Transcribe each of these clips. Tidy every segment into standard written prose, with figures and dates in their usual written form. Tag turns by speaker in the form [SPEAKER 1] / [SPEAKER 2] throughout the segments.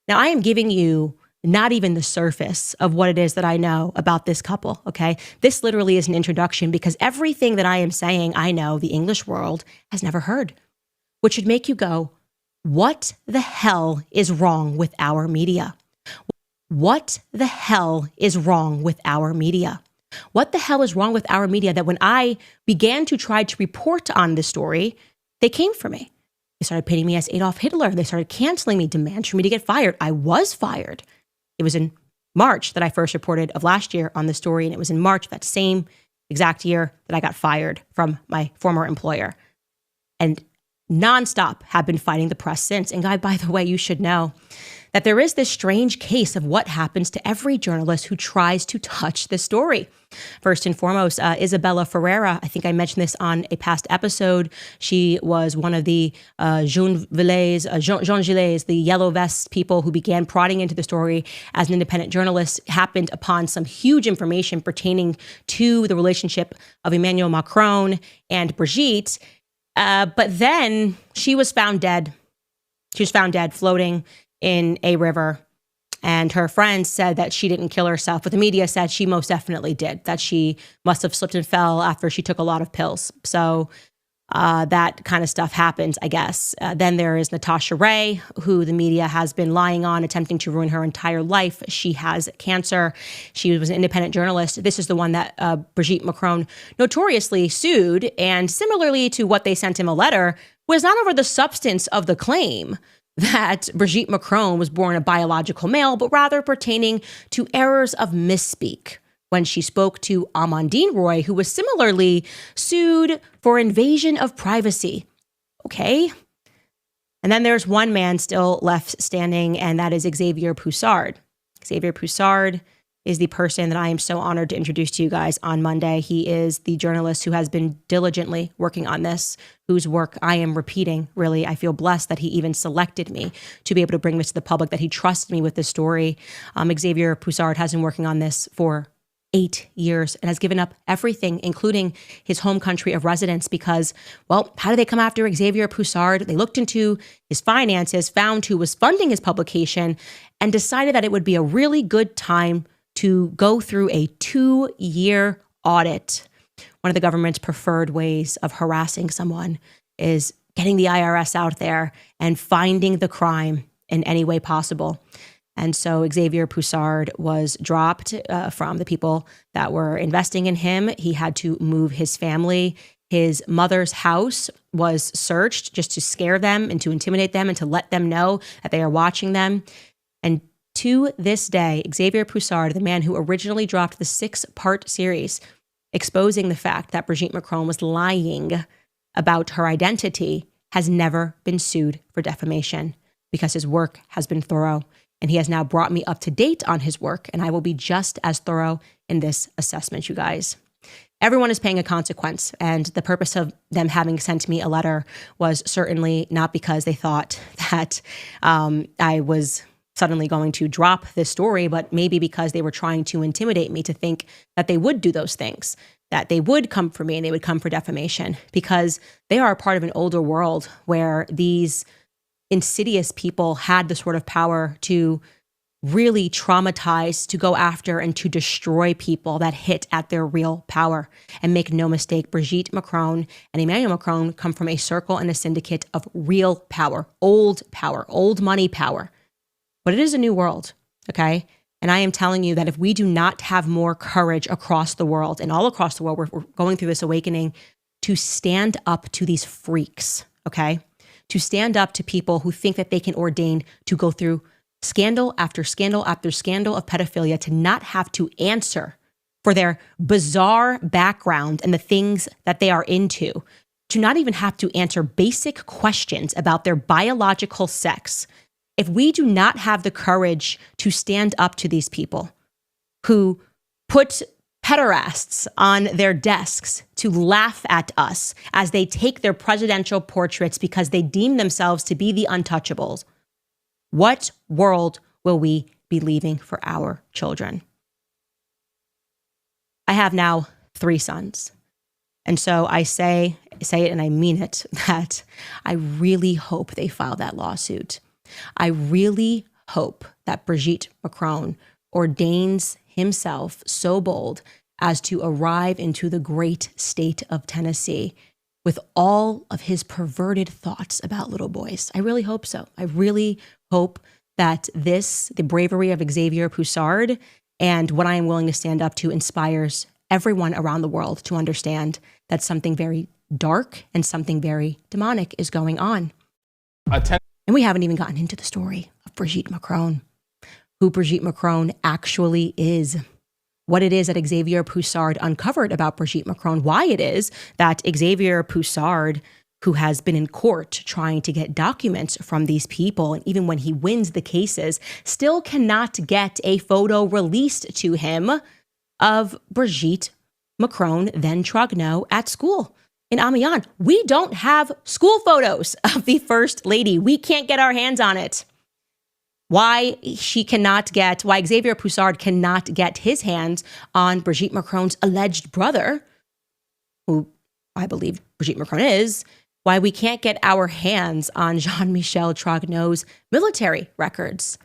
[SPEAKER 1] Now, I am giving you not even the surface of what it is that I know about this couple, okay? This literally is an introduction because everything that I am saying, I know the English world has never heard, which should make you go, what the hell is wrong with our media? What the hell is wrong with our media? What the hell is wrong with our media that when I began to try to report on this story, they came for me. They started painting me as Adolf Hitler. They started canceling me, demands for me to get fired. I was fired. It was in March that I first reported of last year on the story, and it was in March that same exact year that I got fired from my former employer. And nonstop have been fighting the press since. And guy, by the way, you should know that there is this strange case of what happens to every journalist who tries to touch this story. First and foremost, Isabella Ferreira, I think I mentioned this on a past episode. She was one of the Jean Gilets, the yellow vest people who began prodding into the story as an independent journalist, happened upon some huge information pertaining to the relationship of Emmanuel Macron and Brigitte. But then she was found dead. She was found dead, floating in a river. And her friends said that she didn't kill herself, but the media said she most definitely did, that she must have slipped and fell after she took a lot of pills. So that kind of stuff happens, I guess. Then there is Natasha Ray, who the media has been lying on, attempting to ruin her entire life. She has cancer. She was an independent journalist. This is the one that Brigitte Macron notoriously sued. And similarly to what they sent him a letter, was not over the substance of the claim that Brigitte Macron was born a biological male, but rather pertaining to errors of misspeak when she spoke to Amandine Roy, who was similarly sued for invasion of privacy. Okay. And then there's one man still left standing, and that is Xavier Poussard. Xavier Poussard is the person that I am so honored to introduce to you guys on Monday. He is the journalist who has been diligently working on this, whose work I am repeating. Really, I feel blessed that he even selected me to be able to bring this to the public, that he trusted me with this story. Xavier Poussard has been working on this for 8 years and has given up everything, including his home country of residence, because, well, how did they come after Xavier Poussard? They looked into his finances, found who was funding his publication, and decided that it would be a really good time to go through a 2-year audit. One of the government's preferred ways of harassing someone is getting the IRS out there and finding the crime in any way possible. And so Xavier Poussard was dropped from the people that were investing in him. He had to move his family. His mother's house was searched just to scare them and to intimidate them and to let them know that they are watching them. And to this day, Xavier Poussard, the man who originally dropped the 6-part series, exposing the fact that Brigitte Macron was lying about her identity, has never been sued for defamation because his work has been thorough. And he has now brought me up to date on his work, and I will be just as thorough in this assessment, you guys. Everyone is paying a consequence, and the purpose of them having sent me a letter was certainly not because they thought that I was suddenly going to drop this story, but maybe because they were trying to intimidate me to think that they would do those things, that they would come for me and they would come for defamation, because they are a part of an older world where these insidious people had the sort of power to really traumatize, to go after, and to destroy people that hit at their real power. And make no mistake, Brigitte Macron and Emmanuel Macron come from a circle and a syndicate of real power, old money power. But it is a new world, okay? And I am telling you that if we do not have more courage across the world, and all across the world, we're going through this awakening to stand up to these freaks, okay? To stand up to people who think that they can ordain to go through scandal after scandal after scandal of pedophilia, to not have to answer for their bizarre background and the things that they are into, to not even have to answer basic questions about their biological sex. If we do not have the courage to stand up to these people who put pederasts on their desks to laugh at us as they take their presidential portraits because they deem themselves to be the untouchables, what world will we be leaving for our children? I have now 3 sons. And so I say it and I mean it, that I really hope they file that lawsuit. I really hope that Brigitte Macron ordains himself so bold as to arrive into the great state of Tennessee with all of his perverted thoughts about little boys. I really hope so. I really hope that the bravery of Xavier Poussard and what I am willing to stand up to inspires everyone around the world to understand that something very dark and something very demonic is going on. And we haven't even gotten into the story of Brigitte Macron, who Brigitte Macron actually is, what it is that Xavier Poussard uncovered about Brigitte Macron, why it is that Xavier Poussard, who has been in court trying to get documents from these people, and even when he wins the cases, still cannot get a photo released to him of Brigitte Macron, then Trogneau, at school in Amiens. We don't have school photos of the First Lady. We can't get our hands on it. Why Xavier Poussard cannot get his hands on Brigitte Macron's alleged brother, who I believe Brigitte Macron is, why we can't get our hands on Jean-Michel Trogneau's military records.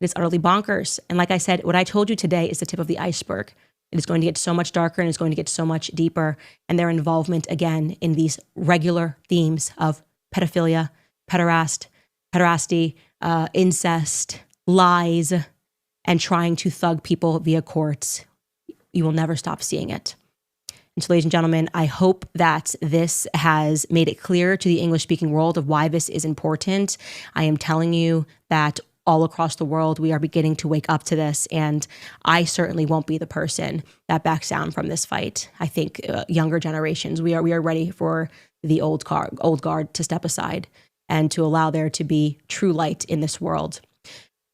[SPEAKER 1] It is utterly bonkers. And like I said, what I told you today is the tip of the iceberg. It is going to get so much darker and it's going to get so much deeper. And their involvement, again, in these regular themes of pedophilia, pederasty, incest, lies, and trying to thug people via courts. You will never stop seeing it. And so, ladies and gentlemen, I hope that this has made it clear to the English-speaking world of why this is important. I am telling you that all across the world, we are beginning to wake up to this. And I certainly won't be the person that backs down from this fight. I think younger generations, we are ready for the old guard to step aside and to allow there to be true light in this world.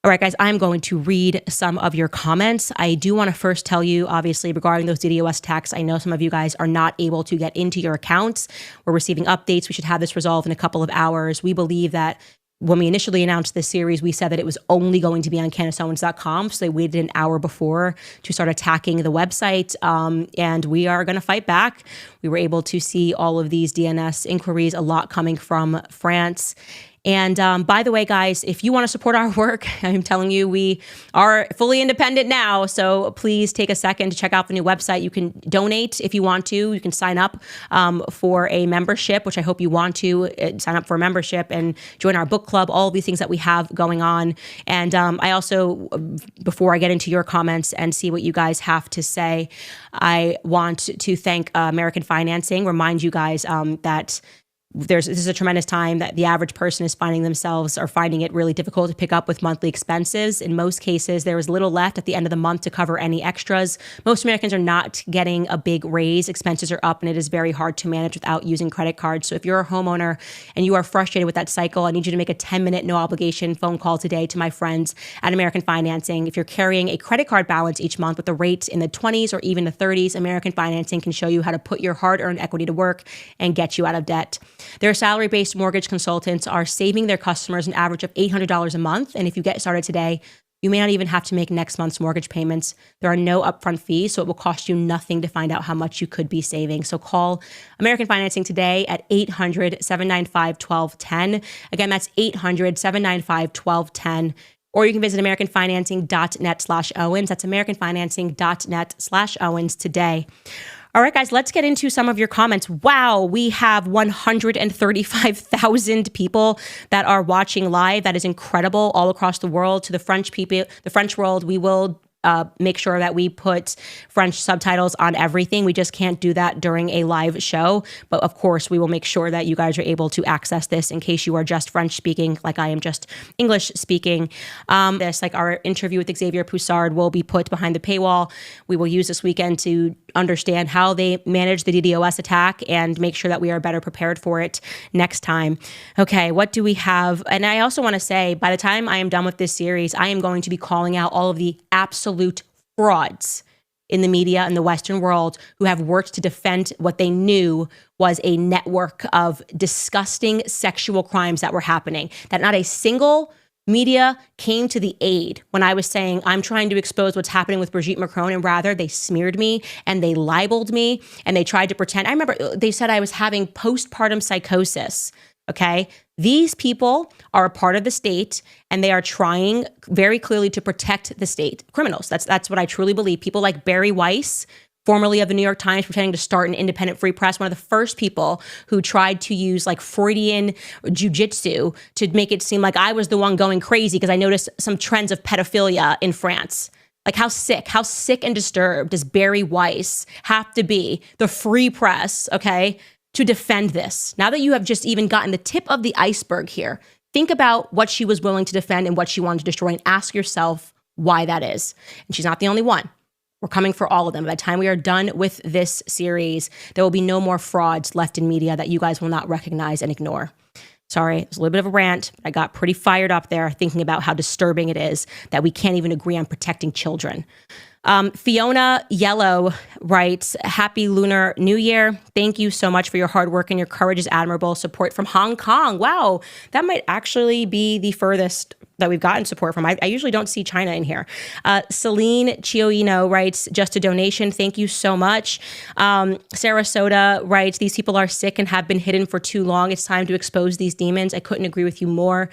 [SPEAKER 1] All right, guys, I'm going to read some of your comments. I do want to first tell you, obviously, regarding those DDoS attacks, I know some of you guys are not able to get into your accounts. We're receiving updates. We should have this resolved in a couple of hours. We believe that when we initially announced this series, we said that it was only going to be on CandaceOwens.com. So they waited an hour before to start attacking the website. And we are going to fight back. We were able to see all of these DNS inquiries, a lot coming from France. And by the way, guys, if you want to support our work, I'm telling you, we are fully independent now. So please take a second to check out the new website. You can donate if you want to. You can sign up for a membership, which I hope you want to sign up for a membership and join our book club, all of these things that we have going on. And I also, before I get into your comments and see what you guys have to say, I want to thank American Financing, remind you guys that this is a tremendous time that the average person is finding it really difficult to pick up with monthly expenses. In most cases, there is little left at the end of the month to cover any extras. Most Americans are not getting a big raise. Expenses are up and it is very hard to manage without using credit cards. So if you're a homeowner and you are frustrated with that cycle, I need you to make a 10-minute no obligation phone call today to my friends at American Financing. If you're carrying a credit card balance each month with the rates in the 20s or even the 30s, American Financing can show you how to put your hard-earned equity to work and get you out of debt. Their salary-based mortgage consultants are saving their customers an average of $800 a month. And if you get started today, you may not even have to make next month's mortgage payments. There are no upfront fees, so it will cost you nothing to find out how much you could be saving. So call American Financing today at 800-795-1210. Again, that's 800-795-1210. Or you can visit americanfinancing.net/Owens. That's americanfinancing.net/Owens today. All right, guys, let's get into some of your comments. Wow, we have 135,000 people that are watching live. That is incredible, all across the world. To the French people, the French world, we will make sure that we put French subtitles on everything. We just can't do that during a live show. But of course, we will make sure that you guys are able to access this in case you are just French speaking, like I am just English speaking. Like our interview with Xavier Poussard will be put behind the paywall. We will use this weekend to understand how they manage the DDoS attack and make sure that we are better prepared for it next time. Okay, what do we have? And I also want to say, by the time I am done with this series, I am going to be calling out all of the absolute frauds in the media in the Western world who have worked to defend what they knew was a network of disgusting sexual crimes that were happening, that not a single media came to the aid when I was saying I'm trying to expose what's happening with Brigitte Macron, and rather they smeared me and they libeled me and they tried to pretend. I remember they said I was having postpartum psychosis. Okay. These people are a part of the state, and they are trying very clearly to protect the state. Criminals. That's what I truly believe. People like Barry Weiss, formerly of the New York Times, pretending to start an independent free press, one of the first people who tried to use like Freudian jujitsu to make it seem like I was the one going crazy because I noticed some trends of pedophilia in France. Like how sick and disturbed does Barry Weiss have to be, the free press, okay, to defend this? Now that you have just even gotten the tip of the iceberg here, think about what she was willing to defend and what she wanted to destroy, and ask yourself why that is. And she's not the only one. We're coming for all of them. By the time we are done with this series, there will be no more frauds left in media that you guys will not recognize and ignore. Sorry, it's a little bit of a rant. I got pretty fired up there thinking about how disturbing it is that we can't even agree on protecting children. Fiona Yellow writes, Happy Lunar New Year. Thank you so much for your hard work, and your courage is admirable. Support from Hong Kong. Wow, that might actually be the furthest that we've gotten support from. I usually don't see China in here. Celine Chioino writes, just a donation. Thank you so much. Sarasota writes, these people are sick and have been hidden for too long. It's time to expose these demons. I couldn't agree with you more.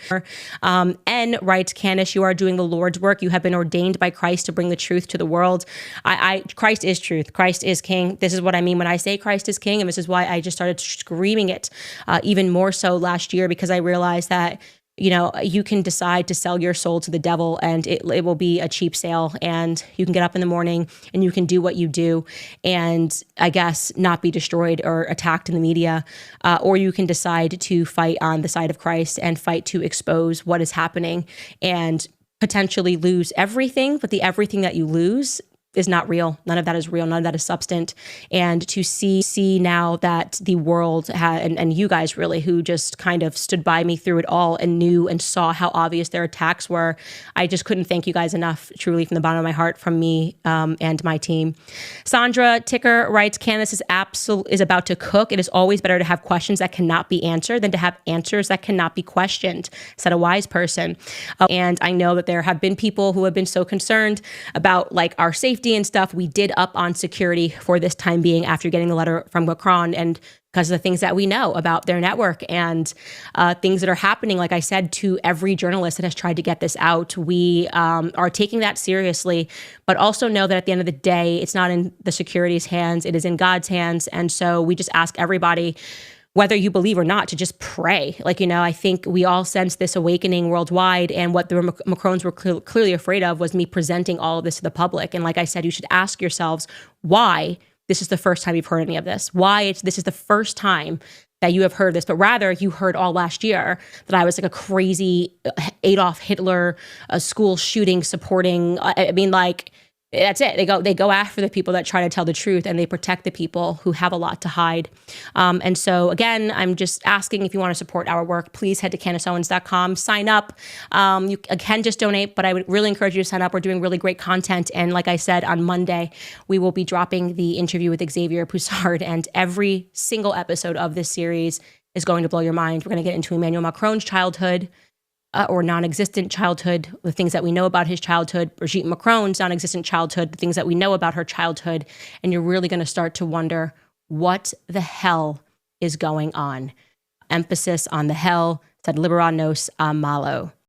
[SPEAKER 1] N writes, Candace, you are doing the Lord's work. You have been ordained by Christ to bring the truth to the world. Christ is truth. Christ is king. This is what I mean when I say Christ is king. And this is why I just started screaming it even more so last year, because I realized that, you know, you can decide to sell your soul to the devil, and it will be a cheap sale, and you can get up in the morning and you can do what you do and I guess not be destroyed or attacked in the media, or you can decide to fight on the side of Christ and fight to expose what is happening and potentially lose everything, but the everything that you lose is not real. None of that is real. None of that is substant. And to see now that the world and you guys really, who just kind of stood by me through it all and knew and saw how obvious their attacks were, I just couldn't thank you guys enough, truly, from the bottom of my heart, from me and my team. Sandra Ticker writes, Candace is about to cook. It is always better to have questions that cannot be answered than to have answers that cannot be questioned, said a wise person. And I know that there have been people who have been so concerned about like our safety and stuff. We did up on security for this time being after getting the letter from Macron, and because of the things that we know about their network and things that are happening, like I said, to every journalist that has tried to get this out. We are taking that seriously, but also know that at the end of the day, it's not in the security's hands, it is in God's hands. And so we just ask everybody, whether you believe or not, to just pray. Like, you know, I think we all sense this awakening worldwide, and what the Macrons were clearly afraid of was me presenting all of this to the public. And like I said, you should ask yourselves why this is the first time you've heard any of this, why this is the first time that you have heard this, but rather you heard all last year that I was like a crazy Adolf Hitler school shooting supporting. I mean, like, that's it. They go after the people that try to tell the truth, and they protect the people who have a lot to hide. And so again, I'm just asking, if you want to support our work, please head to CandaceOwens.com, sign up. You can just donate, but I would really encourage you to sign up. We're doing really great content. And like I said, on Monday, we will be dropping the interview with Xavier Poussard, and every single episode of this series is going to blow your mind. We're going to get into Emmanuel Macron's childhood, or non-existent childhood, the things that we know about his childhood, Brigitte Macron's non-existent childhood, the things that we know about her childhood, and you're really going to start to wonder what the hell is going on. Emphasis on the hell, said libera nos a malo.